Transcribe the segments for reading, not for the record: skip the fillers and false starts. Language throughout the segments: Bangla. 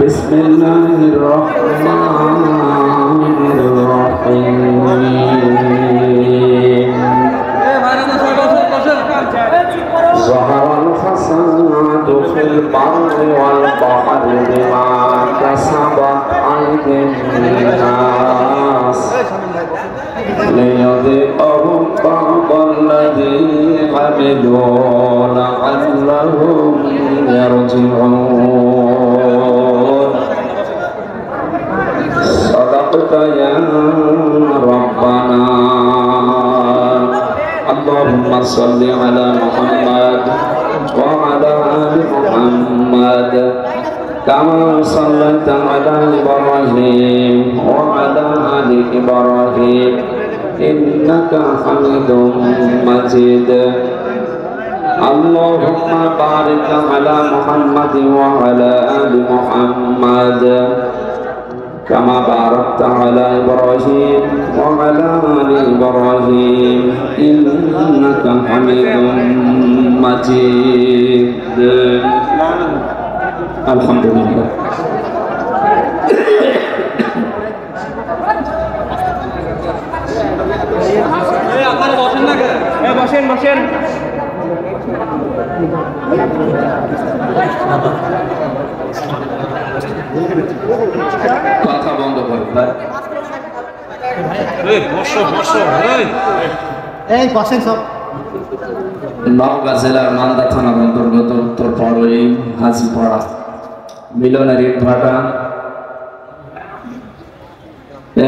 بسم الله الرحمن الرحيم ظهر الفساد في البر والبحر بما كسبت أيدي الناس ليذيقهم بعض الذي عملوا لعلهم يرجعون صدقت يا ربنا اللهم صل على محمد وعلى آل محمد كما صليت على إبراهيم وعلى آل إبراهيم إنك حميد مجيد اللهم بارك على محمد وعلى آل محمد كما باركت على إبراهيم وعلى آل إبراهيم إنك حميد مجيد الحمد لله বসেন বসেন কথা বন্ধ করো ভাই এই বসেন সব নওগাঁ জেলার মালদা থানার অন্তর্গত উত্তরপাড়া হাজিপাড়া মিলনের ইটভাটা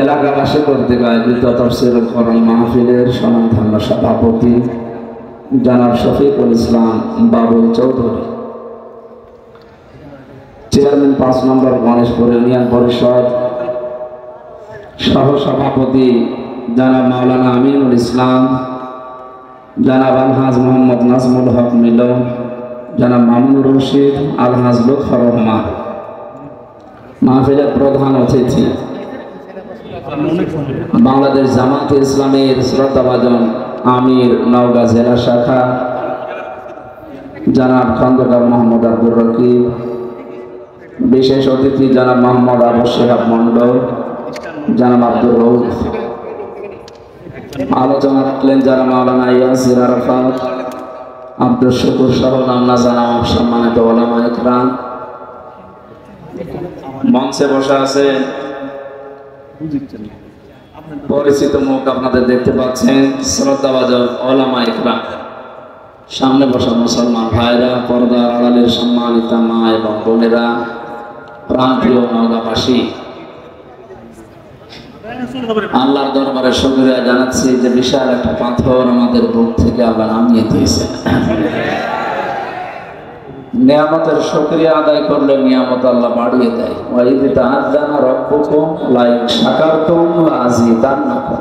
এলাকাবাসী কর্তৃক আয়োজিত তফসিরুল কোরআন মাহফিলের স্বনামধন্য সভাপতি জনাব শফিকুল ইসলাম বাবুল চৌধুরী, চেয়ারম্যান 5 নম্বর গণেশপুর ইউনিয়ন পরিষদ, সহ সভাপতি জনাব মাওলানা আমিনুল ইসলাম, জনাব আলহাজ মোহাম্মদ নাজমুল হক মিলন, জনাব মামুনুর রশিদ, আলহাজ লুৎফর রহমান, মাহফিলের প্রধান অতিথি বাংলাদেশ জামাতে ইসলামের শ্রদ্ধাভাজন আমির নওগাঁ জেলা শাখা জনাব খন্দকার মোহাম্মদ আব্দুর রকিব, বিশেষ অতিথি জনাব মোহাম্মদ আবু শিহাব মন্ডল, জনাব আব্দুর রউফ। আলোচনা রাখলেন জনাব মাওলানা ইয়াসির আরাফাত, আব্দুল শুকুর সহ নামনা জানাম সম্মানিত ওলামা ইকরাম। মঞ্চে বসে আছে পরিচিত মুখ আপনাদের দেখতে পাচ্ছেন, শ্রদ্ধাভাজন ওলামা ইকরাম, সামনে বসা মুসলমান ভাইরা, পর্দার আড়ালের সম্মানিতা মা এবং বোনেরা, প্রাণপ্রিয় নওগাঁবাসী, আল্লাহর দরবারে শুকরিয়া জানাচ্ছি যে বিশাল একটা পাথর আমাদের বুক থেকে আল্লাহ নামিয়ে দিয়েছেন। নিয়ামতের শুকরিয়া আদায় করলে নিয়ামত আল্লাহ বাড়িয়ে দেয়। ওয়াইদ তাআযানা রাব্বুকুম লা ইন শাকারতুম লাযিদান্নাকুম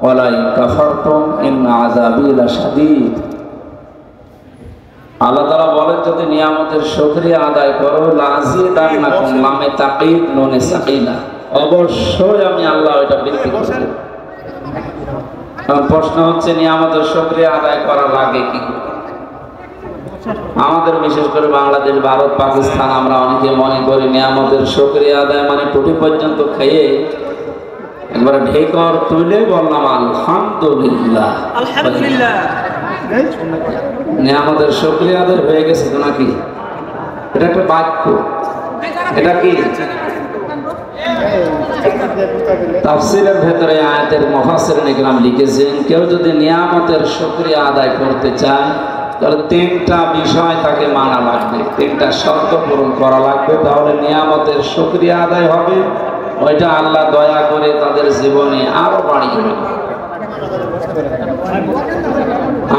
ওয়া লা ইন কাফারতুম ইন্না আযাবি লাশাদীদ। আল্লাহ তাআলা বলেন যদি নিয়ামতের শুকরিয়া আদায় করো লাযিদান্নাকুম, লামে তাকিদ নুনে সাকিনা, অবশ্যই আমি আল্লাহ এটা বৃদ্ধি করব। এখন প্রশ্ন হচ্ছে নিয়ামতের শুকরিয়া আদায় করা লাগে কি? আমাদের বিশেষ করে বাংলাদেশ, ভারত, পাকিস্তান, আমরা অনেকে মনে করি নিয়ামতের শুকরিয়া আদায় মানে টুটি পর্যন্ত খেয়ে একবারে ঢেকর তুলে বললাম আলহামদুলিল্লাহ আলহামদুলিল্লাহ, নিয়ামতের শুকরিয়া আদায় হয়ে গেছে তো নাকি? এটা একটা বাক্য, এটা কি? তাফসীরের ভেতরে আয়াতের মুফাসসিরিন ইকরাম লিখেছেন কেউ যদি নিয়ামতের শুকরিয়া আদায় করতে চায় তাহলে 3টা বিষয় তাকে মানা লাগবে, 3টা শর্ত পূরণ করা লাগবে, তাহলে নিয়ামতের শুকরিয়া আদায় হবে। ওইটা আল্লাহ দয়া করে তাদের জীবনে আরো বাড়িয়ে দেবে।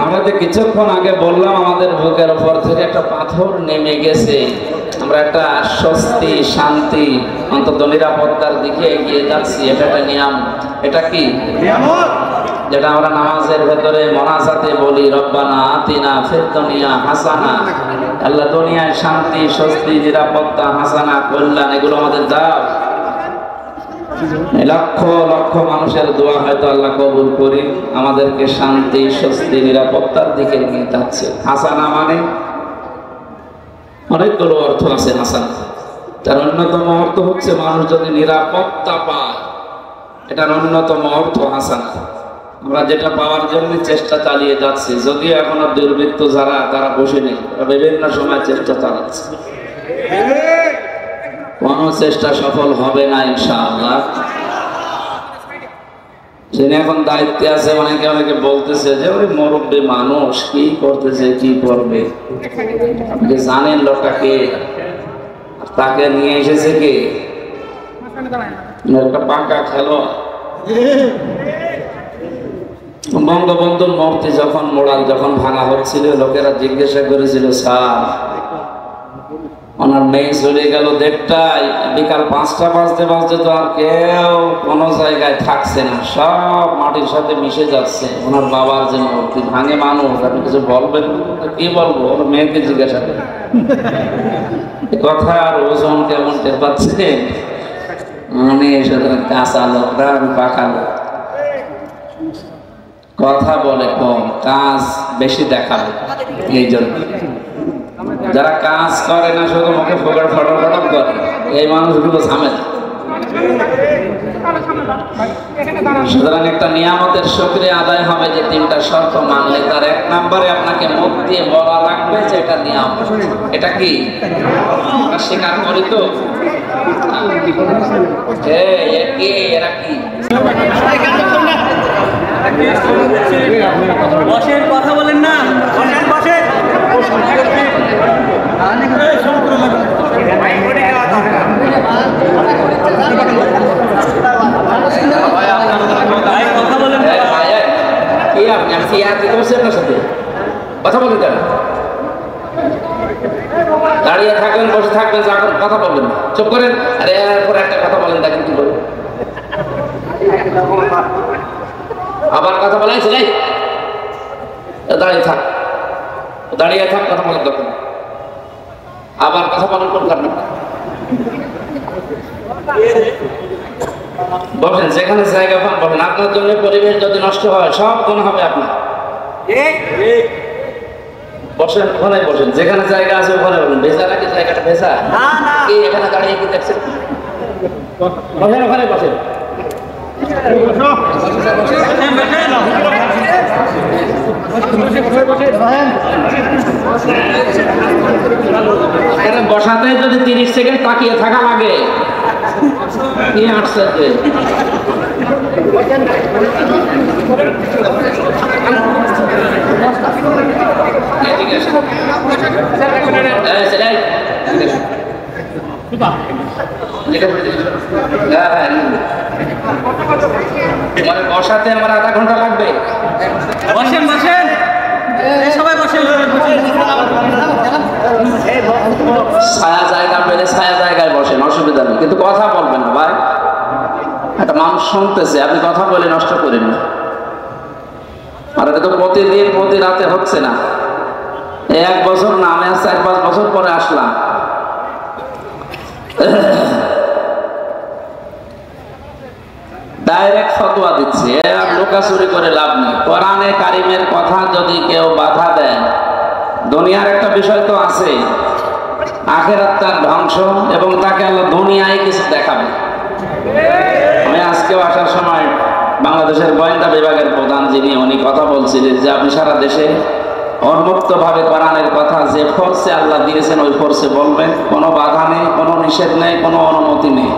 আমরা যে কিছুক্ষণ আগে বললাম আমাদের বুকের উপর থেকে একটা পাথর নেমে গেছে, আমরা একটা স্বস্তি, শান্তি, অন্তত নিরাপত্তার দিকে এগিয়ে যাচ্ছি, এটা একটা নিয়ামত। এটা কি নিয়ামত? যেটা আমরা নামাজের ভেতরে মোনাজাতে বলি, রব্বানা আতিনা ফিদ দুনিয়া হাসানা, আল্লাহ দুনিয়ায় শান্তি, স্বস্তি, নিরাপত্তা, হাসানা, কল্যাণ এগুলো আমাদের দাও। লক্ষ লক্ষ মানুষের দোয়া হয়তো আল্লাহ কবুল করি, আমাদেরকে শান্তি, স্বস্তি, নিরাপত্তার দিকে নিয়ে যাচ্ছে। হাসানা মানে অনেকগুলো অর্থ আছে হাসান। তার অন্যতম অর্থ হচ্ছে মানুষ যদি নিরাপত্তা পায়, এটার অন্যতম অর্থ হাসান। আমরা যেটা পাওয়ার জন্য চেষ্টা চালিয়ে যাচ্ছি, যদিও এখনো দুর্বৃত্ত যারা তারা বসে নেই, বিভিন্ন সময় চেষ্টা চালাচ্ছে, কোনো চেষ্টা সফল হবে না ইনশাআল্লাহ। যিনি এখন দায়িত্বে আছে, অনেকে বলতেছে যে ওই মুরব্বী মানুষ কি করতেছে, কি করবে। আপনি জানেন লোকটা কে, তাকে নিয়ে এসেছে কে? একটা পাকা খেলোয়াড়। বঙ্গবন্ধুর মূর্তি যখন মোড়াল যখন ভাঙা হচ্ছিল, লোকেরা জিজ্ঞাসা করেছিল, স্যার ওনার মেয়ে চলে গেল 1:30, বিকাল 5টা বাজতে বাজতে তো আর কেউ কোনো জায়গায় থাকছে না, সব মাটির সাথে মিশে যাচ্ছে। ওনার বাবার যে মূর্তি ভাঙে মানুষ, আপনি কিছু বলবেন? কি বলবো? ওর মেয়েকে জিজ্ঞাসা করেন। কথা আর ওজন কেমন টের পাচ্ছে? মানে সুতরাং কাঁচা লোকরা পাকা লোক, কথা বলে কম, কাজ বেশি দেখাবে। এই জন্য যারা কাজ করে না, শুধু মুখে ফোকর ফটর ফটর করে, এই মানুষগুলো ঝামেলা। সুতরাং একটা নিয়ামতের শুকরিয়া আদায় হবে যে 3টা শর্ত মানলে। তার 1 নম্বরে আপনাকে মুখ দিয়ে বলা লাগবে যে এটা নিয়ামত। এটা কি আমরা স্বীকার করি তো? এরা কি বসেন, কথা বলেন না, বসেন বসেন। কথা বলেন কেন? দাঁড়িয়ে থাকবেন, বসে থাকবেন, কথা বলবেন, চুপ করেন। আরে এরপর একটা কথা বলেন, দেখেন কি বলবেন। আবার কথা বলাইছে, দাঁড়িয়ে থাক, দাঁড়িয়ে থাক, কথা বলার দরকার। আবার কথা বলার কোন কারণ? বলেন, যেখানে জায়গা পান বলেন। আপনার জন্য পরিবেশ যদি নষ্ট হয়, সব গুণ হবে আপনার। বসেন, ওখানে বসেন, যেখানে জায়গা আছে ওখানে বলেন। ভেজা নাকি জায়গাটা ভেজা? কি এখানে দাঁড়িয়ে কি দেখছেন? বসেন, ওখানে বসেন। বসাতে যদি 30 সেকেন্ড তাকিয়ে থাকা লাগে, কি আসছে? বসাতে আমার আধা ঘন্টা লাগবে। বসেন বসেন, সবাই বসেন। ছায়া জায়গা পেলে ছায়া জায়গায় বসেন, অসুবিধা নেই, কিন্তু কথা বলবেন না ভাই। একটা মানুষ শুনতেছে, আপনি কথা বলে নষ্ট করেন না। আর এটা তো প্রতিদিন প্রতি রাতে হচ্ছে না। 1 বছর না, আমি 4-5 বছর পরে আসলাম। ডাইরেক্ট ফতোয়া দিচ্ছে, আর লুকাচুরি করে লাভ নেই। কোরআনে কারিমের কথা যদি কেউ বাধা দেয়, দুনিয়ার একটা বিষয় তো আছে, আখিরাত তার ধ্বংস, এবং তাকে আল্লাহ দুনিয়ায় কিছু দেখাবে। আমি আজকেও আসার সময় বাংলাদেশের গোয়েন্দা বিভাগের প্রধান যিনি, উনি কথা বলছিলেন যে আপনি সারা দেশে উন্মুক্ত ভাবে কোরআনের কথা যে ফোর্সে আল্লাহ দিয়েছেন ওই ফোর্সে বলবেন, কোনো বাধা নেই, কোনো নিষেধ নেই, কোনো অনুমতি নেই।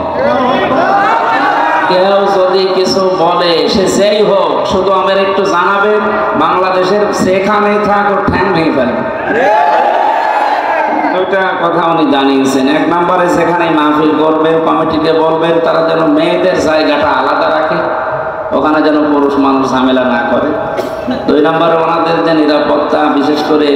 কেউ যদি কিছু বলে, সে যেই হোক, শুধু আমার একটু জানাবেন, বাংলাদেশের সেখানেই থাক, ও ঠ্যাং ভেঙে ফেলে। ওইটা কথা উনি জানিয়েছেন। 1 নম্বরে সেখানে মাহফিল করবেন, কমিটিকে বলবেন তারা যেন মেয়েদের জায়গাটা আলাদা রাখে, ওখানে যেন পুরুষ মানুষ ঝামেলা না করে। 2 নম্বরে ওনাদের যে নিরাপত্তা, বিশেষ করে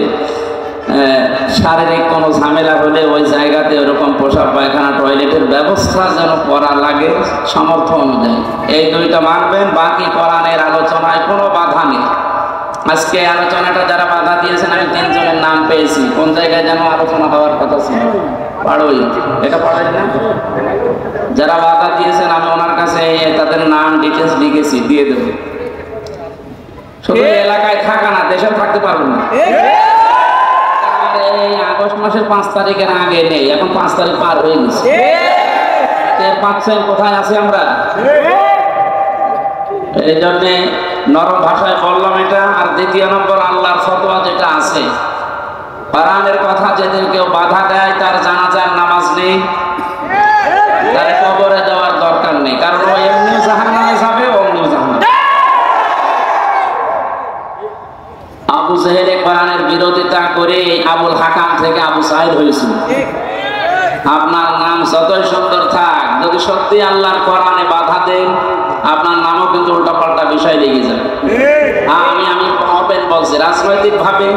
শারীরিক কোনো ঝামেলা হলে ওই জায়গাতে ওরকম পোশাক পায়খানা টয়লেটের ব্যবস্থা যেন করা লাগে সামর্থ্য অনুযায়ী। এই 2টা মানবেন, বাকি কোরআনের আলোচনায় কোনো বাধা নেই। আজকে আলোচনাটা যারা বাধা দিয়েছেন, আমি 3 জনের নাম পেয়েছি। কোন জায়গায় যেন আলোচনা হওয়ার কথা ছিল, পাড়ই, এটা পাড়েন না? যারা বাধা দিয়েছেন, আমি ওনার কাছে তাদের নাম ডিটেলস লিখেছি, দিয়ে দেবো। শুধু এলাকায় থাকা না, দেশেও থাকতে পারবেন না। আর এই আগস্ট মাসের 5 তারিখের আগে নেই, এখন 5 তারিখ পার হয়ে গেছে। টের পাচ্ছেন কোথায় আছি আমরা? এই জন্যে নরম ভাষায় বললাম এটা। আর দ্বিতীয় নম্বর, আল্লাহর ফতোয়া যেটা আছে, কোরআনের কথা যেদিন কেউ বাধা দেয় তার জানাজার নামাজ নেই, তার কবরে দেওয়ার দরকার নেই, কারণ ও এমনিও জাহান্নামে যাবে, অমনিও জাহান্নামে। আবু জেহেল কোরআনের বিরোধিতা করে আবুল হাকাম থেকে আবু সাইদ হয়েছিল। আপনার নাম যতই সুন্দর থাক, যদি সত্যি আল্লাহর কোরআনে বাধা দেন, আপনার নামও কিন্তু উল্টাপাল্টা বিষয় লেগে যাবে। আমি ওপেন বলছি, রাজনৈতিক ভাবে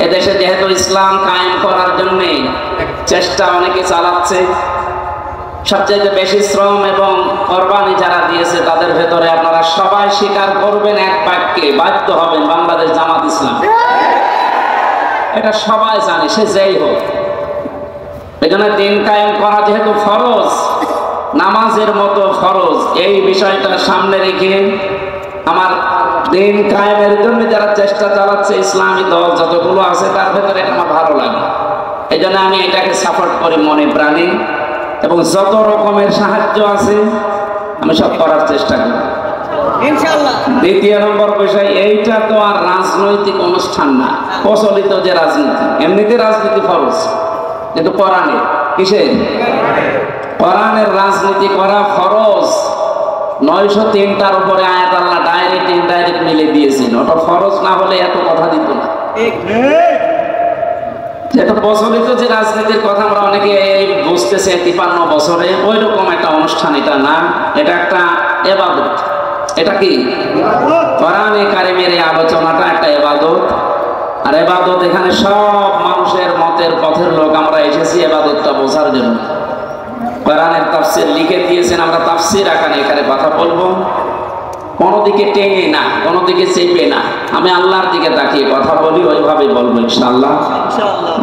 এদেশে যেহেতু ইসলাম কায়েম করার জন্য চেষ্টা অনেকে চালাচ্ছে, সবচেয়ে বেশি শ্রম এবং কোরবানি যারা দিয়েছে তাদের ভেতরে আপনারা সবাই স্বীকার করবেন এক বাক্যে, বাধ্য হবেন, বাংলাদেশ জামাত ইসলাম। এটা সবাই জানে, সে যেই হোক। এজন্য দিন কায়েম করা যেহেতু ফরজ, নামাজের মতো ফরজ, এই বিষয়টা সামনে রেখে আমার দিন কায়েমের জন্য যারা চেষ্টা চালাচ্ছে, ইসলামী দল যতগুলো আছে তার ভেতরে এটা আমার ভালো লাগে। এই জন্য আমি এটাকে সাপোর্ট করি মনে প্রাণে, এবং যত রকমের সাহায্য আছে আমি সব করার চেষ্টা করি ইনশাআল্লাহ। দ্বিতীয় নম্বর বিষয়, এইটা তো আর রাজনৈতিক অনুষ্ঠান না, প্রচলিত যে রাজনীতি, এমনিতে রাজনীতি ফরজ, কিন্তু কোরআনে কিসের? কোরআনের রাজনীতি করা ফরজ। 903টার উপরে আয়াত আল্লাহ ডাইরেক্ট ইনডাইরেক্ট মিলে দিয়েছেন, ওটা ফরজ না হলে এত কথা দিত না। যেটা প্রচলিত যে রাজনীতির কথা আমরা অনেকে বুঝতেছে 53 বছরে, ওই রকম একটা অনুষ্ঠান এটা না, এটা একটা ইবাদত। এটা কি? কোরআনে কারিমের এই আলোচনাটা একটা ইবাদত। আর ইবাদত, এখানে সব মানুষের মতের পথের লোক আমরা এসেছি ইবাদতটা বোঝার জন্য। কোরআনের তাফসীর লিখে দিয়েছেন, আমরা তাফসীর আকারে এখানে কথা বলবো, কোনো দিকে টেনে না, কোনো দিকে চেপে না, আমি আল্লাহর দিকে তাকিয়ে কথা বলি, ওইভাবেই বলবো ইনশাআল্লাহ।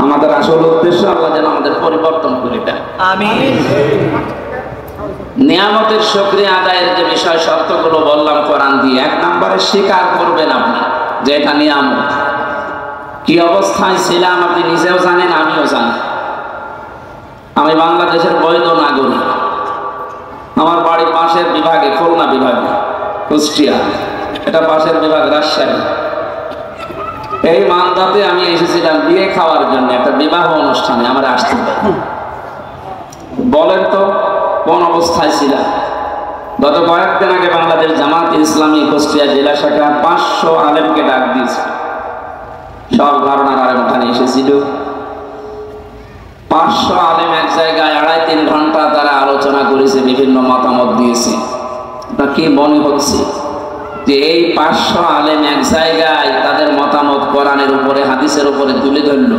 আমাদের আসল উদ্দেশ্য আল্লাহ যেন আমাদের পরিবর্তন করে দেয়, আমিন। নিয়ামতের শুকরিয়া আদায়ের যে বিষয় শর্তগুলো বললাম কোরআন দিয়ে, 1 নম্বরে স্বীকার করবেন আপনি যে এটা নিয়ামত। কি অবস্থায় ছিলাম আপনি নিজেও জানেন, আমিও জানি। আমি বাংলাদেশের বৈধ নাগরিক, আমার বাড়ি পাশের বিভাগে, খুলনা বিভাগে, কুষ্টিয়া, এটা পাশের বিভাগ রাজশাহী। এই মালদাতে আমি এসেছিলাম বিয়ে খাওয়ার জন্য, একটা বিবাহ অনুষ্ঠানে আমার আসতে। বলেন তো কোন অবস্থায় ছিলাম? গত কয়েকদিন আগে বাংলাদেশ জামাত ইসলামী কুষ্টিয়া জেলা শাখা 500 আলেমকে ডাক দিয়েছে, সব ধারণার আলেম ওখানে এসেছিল। 500 আলেম এক জায়গায় 2.5-3 ঘন্টা তারা আলোচনা করেছে, বিভিন্ন মতামত দিয়েছে। কি মনে হচ্ছে যে এই 500 আলেম এক জায়গায় তাদের মতামত কোরআনের উপরে, হাদিসের উপরে তুলে ধরল?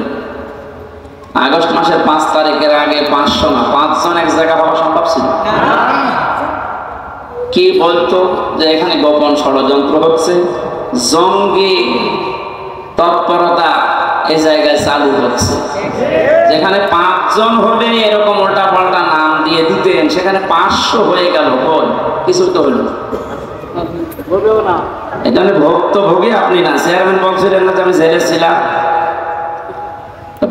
আগস্ট মাসের 5 তারিখের আগে 500 না, 5 জন এক জায়গা হওয়া সম্ভব ছিল? কি বলতো যে এখানে গোপন ষড়যন্ত্র হচ্ছে, জঙ্গি তৎপরতা এই জায়গায় চালু হচ্ছে। যেখানে 5 জন হলে এরকম উল্টা পাল্টা নাম দিয়ে দিতেন, সেখানে 500 হয়ে গেল, কিছু তো হলো না। এখানে ভুক্তভোগী আপনি না, চেয়ারম্যান বলছিলেন না যে আমি জেলে ছিলাম।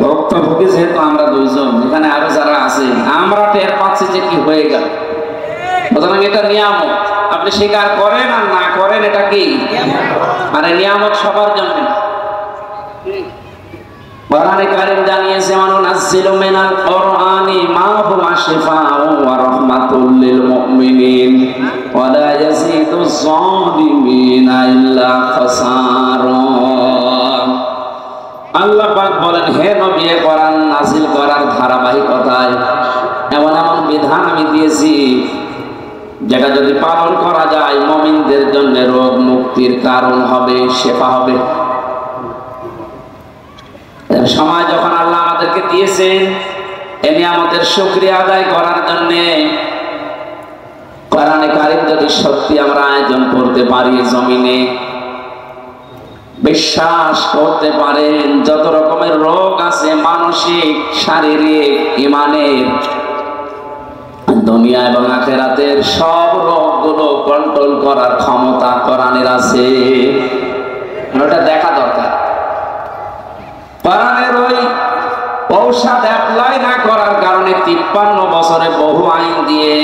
ভুক্তভোগী যেহেতু আমরা 2 জন, এখানে আরো যারা আছে, আমরা টের পাচ্ছি যে কি হয়ে গেল। সুতরাং এটা নিয়ামত, আপনি স্বীকার করেন আর না করেন, এটা কি? মানে নিয়ামত সবার জন্য। কোরআনে কারীম জানিয়েছে, ওয়ানুনাজ্জিলু মিনাল কুরআনি মা হুয়া শিফাউ ওয়া রাহমাতুল লিল মুমিনিন ওয়া লা ইয়াজিদুজ যালিমিনা ইল্লা খাসারা। আল্লাহ পাক বলেন, হে নবী, কোরআন নাযিল করার ধারাবাহিকতায় এমন এমন বিধান আমি দিয়েছি যেটা যদি পালন করা যায় মুমিনদের জন্য রোগ মুক্তির কারণ হবে, শেফা হবে। সময় যখন আল্লাহ আমাদেরকে দিয়েছেন এই নিয়ামতের শুকরিয়া আদায় করার জন্য, কোরআনে কারীম যদি সত্যি আমরা আয়োজন করতে পারি, জমিনে বিশ্বাস করতে পারেন যত রকমের রোগ আছে, মানসিক, শারীরিক, ঈমানের, দুনিয়া এবং আখিরাতের সব রোগগুলো কন্ট্রোল করার ক্ষমতা কোরআনের আছে। ওটা দেখা দরকার। কোরআনের ওই ঔষধ অ্যাপ্লাই না করার কারণে 53 বছরে বহু আইন দিয়ে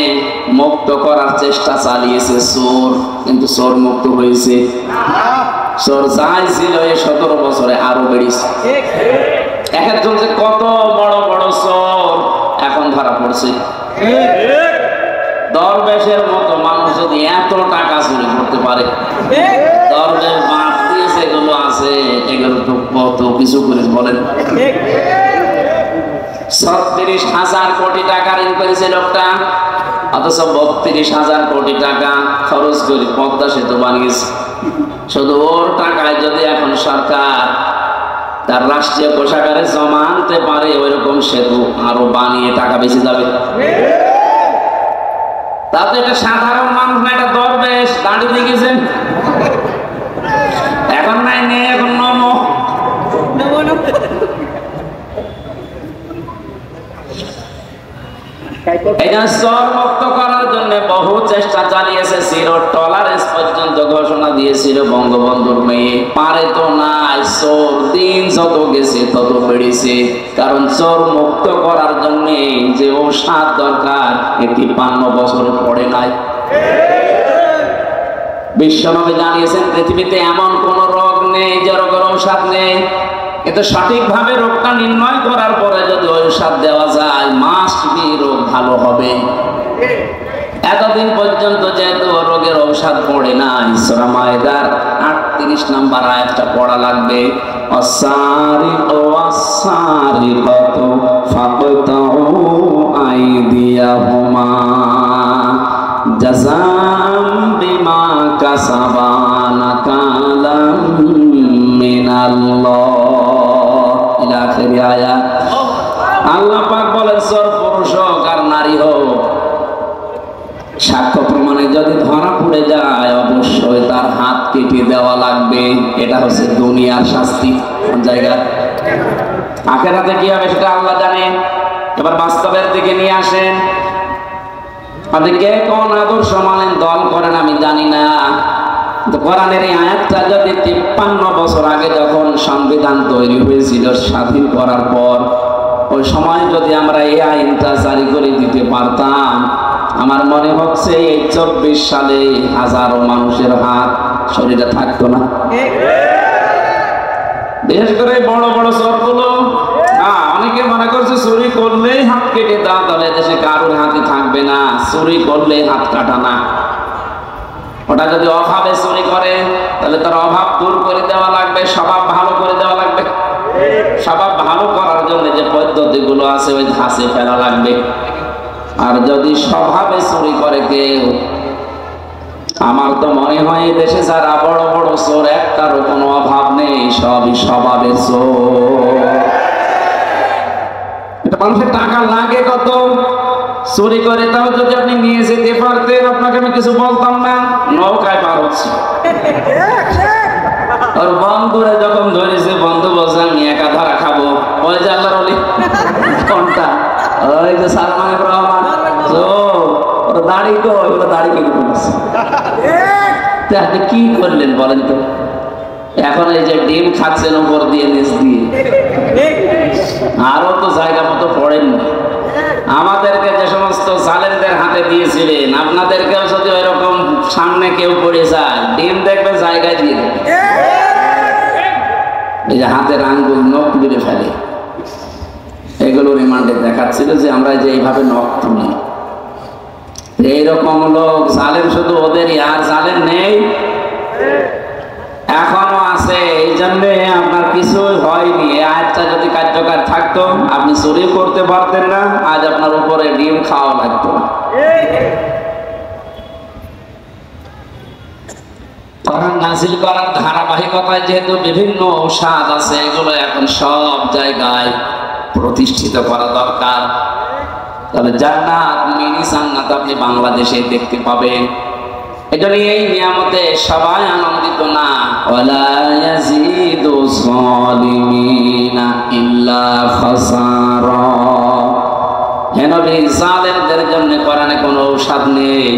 মুক্ত করার চেষ্টা চালিয়েছে চোর, কিন্তু চোর মুক্ত হয়েছে? চোর যাই ছিল এই 17 বছরে আরো বেড়েছে। এক একজন যে কত বড় বড় চোর এখন ধরা পড়ছে। দরবেশের মতো মানুষ যদি এত টাকা চুরি করতে পারে, দরবেশ বাদ দিয়েছে এগুলো আছে, এগুলো তো কত কিছু করে বলেন। 36,000 কোটি টাকা ঋণ করেছে লোকটা, অথচ 32,000 কোটি টাকা খরচ করে পদ্মা সেতু বানিয়েছে। শুধু ওর টাকায় যদি এখন সরকার তার রাষ্ট্রীয় কোষাগারে জমা আনতে পারে, ওইরকম সেতু আরো বানিয়ে টাকা বেঁচে যাবে। তাতে এটা সাধারণ মানুষ না, এটা দরবেশ দাঁড়িয়ে দেখেছেন। এখন নাই নেই, এখন নমো। এটা চোর মুক্ত করার জন্য বহু চেষ্টা চালিয়েছে। জিরো টলারেন্স পর্যন্ত ঘোষণা দিয়েছিল বঙ্গবন্ধুর মেয়ে, পারে তো নাই। চোর দিন যত গেছে তত বেড়েছে, কারণ চোর মুক্ত করার জন্য যে ঔষধ দরকার 53 বছর পড়ে নাই। বিশ্বনবী জানিয়েছেন পৃথিবীতে এমন কোন রোগ নেই যে রোগের ঔষধ নেই, কিন্তু সঠিকভাবে রোগটা নির্ণয় করার পরে যদি ঔষধ দেওয়া যায় মাস্ট বি রোগ ভালো হবে। এতদিন পর্যন্ত যেহেতু রোগের ঔষধ পড়ে নাই, সূরা মায়েদার 38 নম্বর আয়াতটা পড়া লাগবে। অসারিকু ওয়াসারিকাতু ফাকতাউ আইদিয়াহুমা জাযাম বিমা কাসাবা নাকালাম মিনাল্লাহ। ইলা আখিরি আয়াত। আল্লাহ পাক বলেন চোর পুরুষ হোক আর নারী হোক, সাক্ষ্য প্রমাণে যদি ধরা পড়ে যায় অবশ্যই তার হাত কেটে দেওয়া লাগবে। এটা হচ্ছে দুনিয়ার শাস্তি। কোন জায়গা? আখিরাতে কি হবে সেটা আল্লাহ জানেন। এবার বাস্তবের দিকে নিয়ে আসেন। আপনি কে কোন আদর্শ মানেন, দল করেন আমি জানি না, কোরআনের এই আয়াতটা যদি 53 বছর আগে যখন সংবিধান তৈরি হয়েছিল স্বাধীন করার পর, ওই সময় যদি আমরা এই আইনটা জারি করে দিতে পারতাম, আমার মনে হচ্ছে এই 24 সালে হাজারো মানুষের হাত শরীরে থাকতো না। বিশেষ করে বড় বড় চোরগুলো, অনেকে মনে করছে চুরি করলেই হাত কেটে দাও, তাহলে দেশে কারোর হাতে থাকবে না। চুরি করলে হাত কাটা না, ওটা যদি অভাবে চুরি করে তাহলে তার অভাব দূর করে দেওয়া লাগবে, স্বভাব ভালো করে দেওয়া লাগবে। স্বভাব ভালো করার জন্য যে পদ্ধতিগুলো আছে ওই ধাঁচে ফেলা লাগবে। আর যদি স্বভাবে চুরি করে কেউ, আমার তো মনে হয় দেশে যারা বড় বড় চোর একটারও কোনো অভাব নেই, সবই স্বভাবের চোর। এটা মানুষের টাকা লাগে কত, চুরি করে তাও যদি আপনি নিয়ে যেতে পারতেন আপনাকে আমি কিছু বলতাম না। নৌকায় পার হচ্ছে, ওর বন্ধুরা যখন ধরেছে, বন্ধু বলছে আমি একা ধরা খাবো। ওই যে আল্লাহর ওলি কোনটা, ওই যে সালমান রহমান, ওর দাড়ি কো, ওগুলো দাড়ি কেটে ফেলেছে। আপনি কি করলেন বলেন তো? এখন এই যে ডিম খাচ্ছেন উপর দিয়ে নিচ দিয়ে, আরো তো জায়গা মতো পড়েননি। আমাদেরকে যে সমস্ত জালেমদের হাতে দিয়েছিলেন, আপনাদেরকেও যদি ওইরকম সামনে কেউ পড়ে যায়, ডিম দেখবে জায়গায় দিয়ে দেবে। এই যে হাতের আঙ্গুল নখ মেরে ফেলে, এগুলো রিমান্ডে দেখাচ্ছিল যে আমরা যে এইভাবে নখ তুলি। এইরকম লোক জালেম শুধু ওদেরই, আর জালেম নেই, এখনো আছে। এই জন্যে আপনার কিছু হয়নি। এই আয়াতটা যদি কার্যকর থাকতো আপনি চুরি করতে পারতেন না, আজ আপনার উপরে ডিম খাওয়া লাগতো না। কোরআন নাযিল করার ধারাবাহিকতায় যেহেতু বিভিন্ন ঔষধ আছে, এগুলো এখন সব জায়গায় প্রতিষ্ঠিত করা দরকার। তবে জান্নাত, মিনি জান্নাত আপনি বাংলাদেশে দেখতে পাবেন। এটা নিয়ে এই নিয়ামতে সবাই আনন্দিত না। ওয়ালা ইয়াজিদু যালিমিনা ইল্লা খাসারা। হে নবী, জালেমদের জন্য কোরআনে কোনো ঔষধ নেই।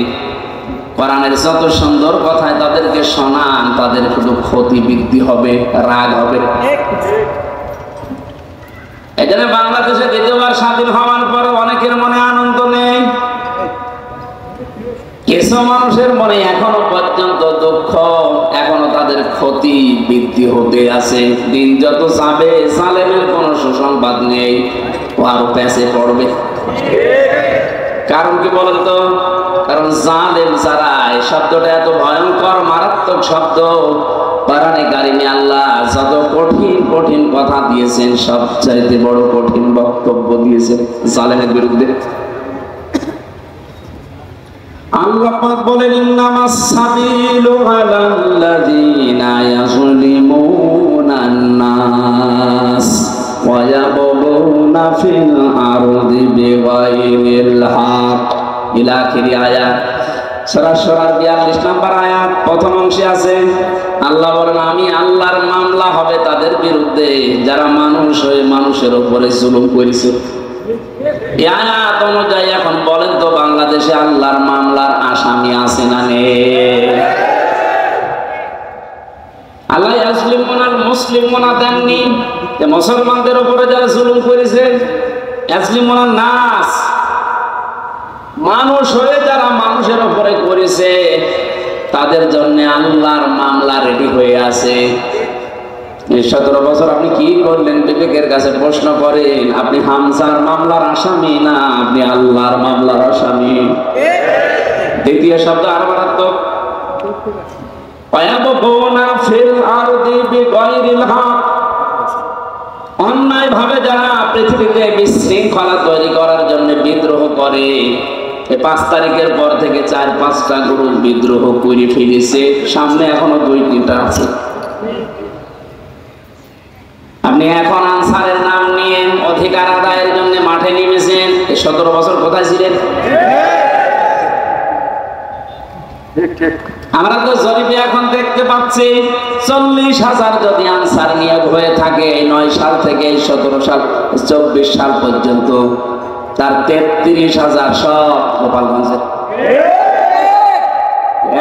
কোরআনের যত সুন্দর কথায় তাদেরকে শোনান, তাদের শুধু ক্ষতি বৃদ্ধি হবে, রাগ হবে। এটা এজন্য বাংলাদেশে দ্বিতীয়বার স্বাধীন হওয়ার পরে অনেকের মনে আনন্দ নেই, কিছু মানুষের মনে এখনো পর্যন্ত দুঃখ, এখনো তাদের ক্ষতি বৃদ্ধি হতে আছে। দিন যত যাবে জালেমের কোনো সুসংবাদ নেই, ও আরো প্যাচে পড়বে। কারণ কি বলেন তো? কারণ জালেম যারা, এই শব্দটা এত ভয়ঙ্কর মারাত্মক শব্দ। কোরআনে কারিমে আল্লাহ যত কঠিন কঠিন কথা দিয়েছেন, সবচাইতে বড় কঠিন বক্তব্য দিয়েছেন জালেমের বিরুদ্ধে। আল্লাহ পাক বলেন, ইন্নামাস সাবিলু আলাল্লাযীনা ইয়াযলিমুনান নাস ওয়া ইয়াবগুনা ফিল আরদি বিগাইরিল হক। ইলা আখিরি আয়াত। সূরা শুরার 42 নম্বর আয়াত প্রথম অংশে আছে আল্লাহ বলেন, আমি আল্লাহর মামলা হবে তাদের বিরুদ্ধে যারা মানুষ হয়ে মানুষের উপরে জুলুম করেছে। এই আয়াত অনুযায়ী এখন বলেন তো, বাংলাদেশে আল্লাহর মামলার আসামি আছে না নেই? আল্লাহ ইয়াসলিমুনাল মুসলিমুনা দেননি, যে মুসলমানদের উপরে যারা জুলুম করেছে, ইয়াসলিমুনান নাস মানুষ হয়ে যারা মানুষের উপরে করেছে, তাদের জন্য আল্লাহর মামলা রেডি হয়ে আছে। 17 বছর আপনি কি করলেন? বিবেকের কাছে প্রশ্ন করেন। আপনি হামজার মামলার আসামি না আপনি আল্লাহর মামলার আসামি? দ্বিতীয় শব্দ আর মারাত্মক, অন্যায় ভাবে যারা পৃথিবীতে বিশৃঙ্খলা তৈরি করার জন্য বিদ্রোহ করে। 5 তারিখের পর থেকে 4-5টা গ্রুপ বিদ্রোহ করে ফেলেছে, সামনে এখনো 2-3টা আছে। আপনি এখন আনসারের নাম নিয়ে অধিকার আদায়ের জন্য মাঠে নেমেছেন। 17 বছর কোথায় ছিলেন? আমরা তো জরিপে এখন দেখতে পাচ্ছি 40,000 যদি আনসার নিয়োগ হয়ে থাকে 9 সাল থেকে 17 সাল 24 সাল পর্যন্ত, তার 33,000 সব গোপালগঞ্জের।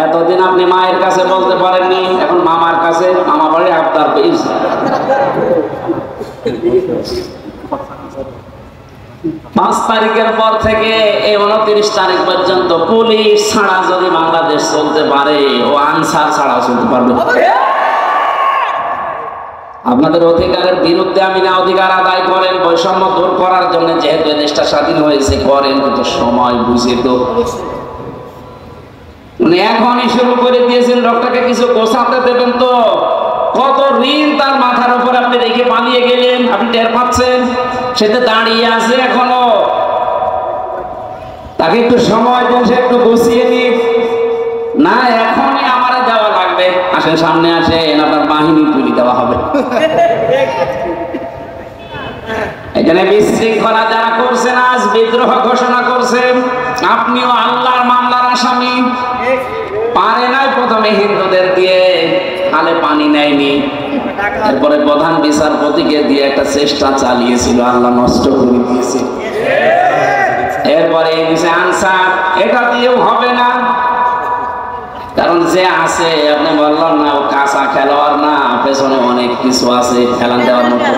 এতদিন আপনি মায়ের কাছে বলতে পারেননি, এখন মামার কাছে, মামা বাড়ি আপনার পেয়েছে। 5 তারিখের পর থেকে এই 29 তারিখ পর্যন্ত পুলিশ ছাড়া যদি বাংলাদেশ চলতে পারে, ও আনসার ছাড়া চলতে পারবে। আপনাদের অধিকারের বিরুদ্ধে আমি না অধিকার আদায় করেন, বৈষম্য দূর করার জন্য, যেহেতু দেশটা স্বাধীন হয়েছে করেন, কিন্তু সময় বুঝে তো এখনই শুরু করে দিয়েছেন। লোকটাকে কিছু গোছাতে দেবেন তো, কত ঋণ তার মাথার উপর আপনি রেখে পালিয়ে গেলেন, আপনি টের পাচ্ছেন? সেটা দাঁড়িয়ে আছে এখনো, তাকে একটু সময় দেন, সে একটু গুছিয়ে নিন। না এখনই আমার দেওয়া লাগবে, আসেন সামনে আসেন, আপনার বাহিনী তুলে দেওয়া হবে। এখানে বিশৃঙ্খলা যারা করছেন, আজ বিদ্রোহ ঘোষণা করছেন, আপনিও আল্লাহর মামলার আসামি। পারে নাই প্রথমে হিন্দুদের দিয়ে, খালে পানি নেয়নি, এরপরে প্রধান বিচারপতিকে দিয়ে একটা চেষ্টা চালিয়েছিল, আল্লাহ নষ্ট করে দিয়েছে। এরপরে আনসার, এটা দিয়েও হবে না, কারণ যে আছে আপনি বললাম না, ও কাঁচা খেলোয়াড় না, পেছনে অনেক কিছু আছে খেলান দেওয়ার মতো।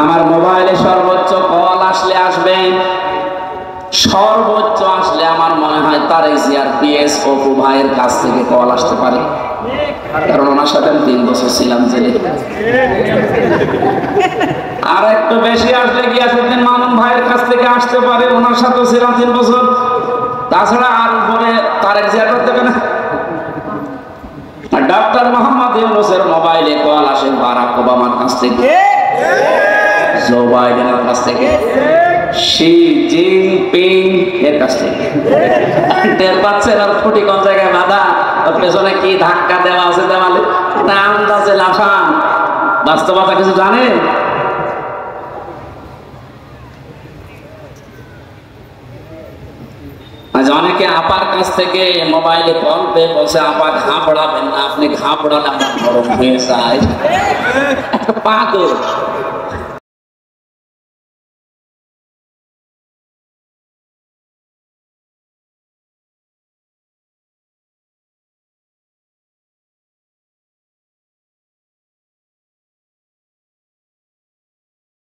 আমার মোবাইলে সর্বোচ্চ কল আসলে আসবে, সর্বোচ্চ আসলে আমার মনে হয় তারেক জিয়ার পিএস অপু ভাইয়ের কাছ থেকে কল আসতে পারে, কারণ ওনার সাথে আমি 3 বছর ছিলাম জেলে। আর একটু বেশি আসলে গিয়াসউদ্দিন মামুন ভাইয়ের কাছ থেকে আসতে পারে, ওনার সাথে ছিলাম 3 বছর। তাছাড়া আর উপরে তারেক জিয়া করতে পারে না। ডক্টর মোহাম্মদ ইউনূসের মোবাইলে কল আসে বারাক ওবামার কাছ থেকে, জো বাইডেনের কাছ থেকে, শি জিনপিং এর কাছ থেকে। টের পাচ্ছেন আর ফুটি কোন জায়গায় বাধা, পেছনে কি ধাক্কা দেওয়া আছে দেওয়ালে, আন্দাজে লাফান, বাস্তবতা কিছু জানেন? আজ অনেকে আপার কাছ থেকে মোবাইলে কল পেয়ে বলছে, আপা ঘাবড়াবেন না, আপনি ঘাবড়ালে আমার গরম হয়ে যায়। পাগল।